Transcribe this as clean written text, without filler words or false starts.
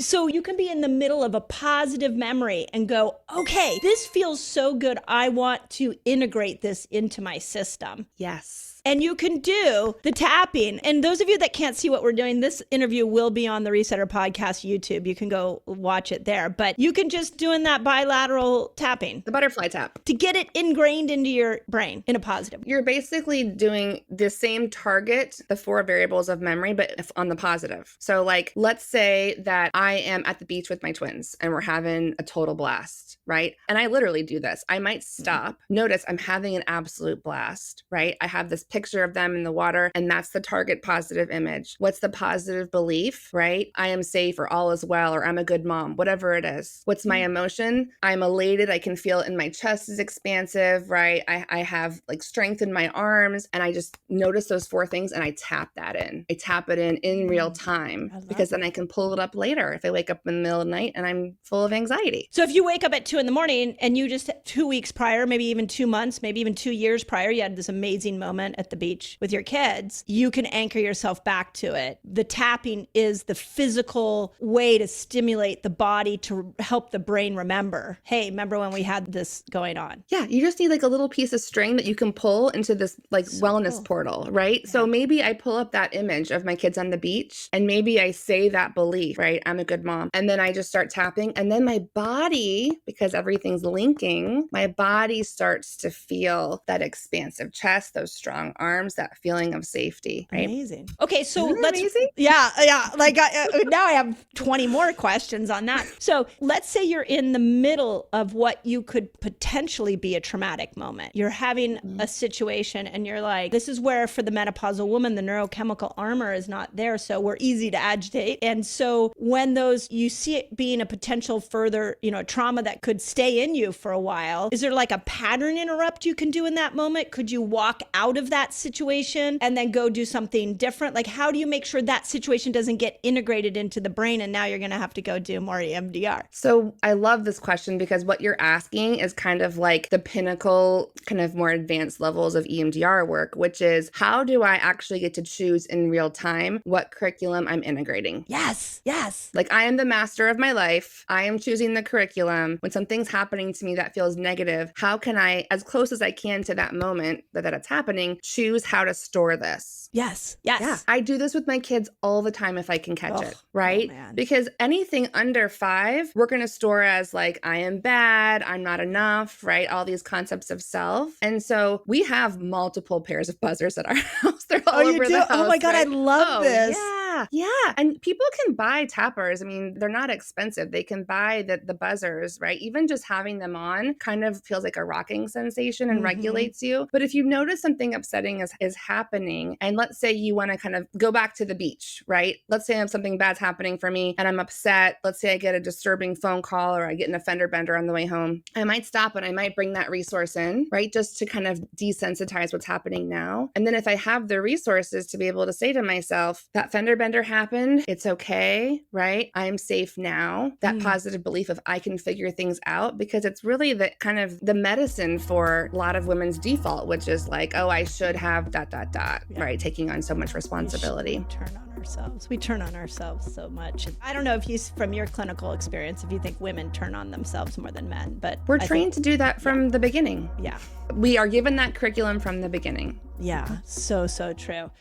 So you can be in the middle of a positive memory and go, okay, this feels so good. I want to integrate this into my system. Yes. And you can do the tapping. And those of you that can't see what we're doing, this interview will be on the Resetter Podcast YouTube. You can go watch it there. But you can just doing that bilateral tapping. The butterfly tap. To get it ingrained into your brain in a positive. You're basically doing the same target, the 4 variables of memory, but on the positive. So like, let's say that I am at the beach with my twins and we're having a total blast, right? And I literally do this. I might stop, notice I'm having an absolute blast, right? I have this picture of them in the water, and that's the target positive image. What's the positive belief, right? I am safe, or all is well, or I'm a good mom, whatever it is. What's my emotion? I'm elated. I can feel it in my chest is expansive, right? I have like strength in my arms, and I just notice those 4 things and I tap that in. I tap it in real time, because then I can pull it up later if I wake up in the middle of the night and I'm full of anxiety. So if you wake up at 2 a.m. and you just 2 weeks prior, maybe even 2 months, maybe even 2 years prior, you had this amazing moment at the beach with your kids, you can anchor yourself back to it. The tapping is the physical way to stimulate the body to help the brain remember, hey, remember when we had this going on? Yeah, you just need like a little piece of string that you can pull into this like wellness portal, right? Yeah. So maybe I pull up that image of my kids on the beach, and maybe I say that belief, right? I'm a good mom. And then I just start tapping, and then my body, because everything's linking, my body starts to feel that expansive chest, those strong arms, that feeling of safety, right? Amazing. Okay, so Isn't that let's, amazing? yeah. Like now I have 20 more questions on that. So let's say you're in the middle of what you could potentially be a traumatic moment. You're having a situation and you're like, this is where for the menopausal woman, the neurochemical armor is not there. So we're easy to agitate. And so when you see it being a potential further, trauma that could stay in you for a while, is there like a pattern interrupt you can do in that moment? Could you walk out of that situation and then go do something different? Like, how do you make sure that situation doesn't get integrated into the brain and now you're going to have to go do more EMDR? So I love this question, because what you're asking is kind of like the pinnacle, kind of more advanced levels of EMDR work, which is how do I actually get to choose in real time what curriculum I'm integrating? Yes. Like, I am the master of my life. I am choosing the curriculum. When something's happening to me that feels negative, how can I, as close as I can to that moment that it's happening, choose how to store this? Yes. Yeah. I do this with my kids all the time if I can catch it, right? Oh, because anything under 5, we're going to store as like, I am bad, I'm not enough, right? All these concepts of self. And so we have multiple pairs of buzzers at our house. They're all over the house. Oh my God, right? I love this. Yeah. And people can buy tappers. I mean, they're not expensive. They can buy the buzzers, right? Even just having them on kind of feels like a rocking sensation and regulates you. But if you notice something upsetting is happening, and let's say you want to kind of go back to the beach, right? Let's say something bad's happening for me and I'm upset. Let's say I get a disturbing phone call or I get an offender bender on the way home. I might stop and I might bring that resource in, right? Just to kind of desensitize what's happening now. And then if I have the resources to be able to say to myself, that fender bender happened, it's okay, right? I'm safe now. That positive belief of I can figure things out, because it's really the kind of the medicine for a lot of women's default, which is like, oh, I should have ... right? Taking on so much responsibility. We turn on ourselves so much. I don't know if from your clinical experience, if you think women turn on themselves more than men, but we're trained to do that from the beginning. Yeah. We are given that curriculum from the beginning. Yeah. So true.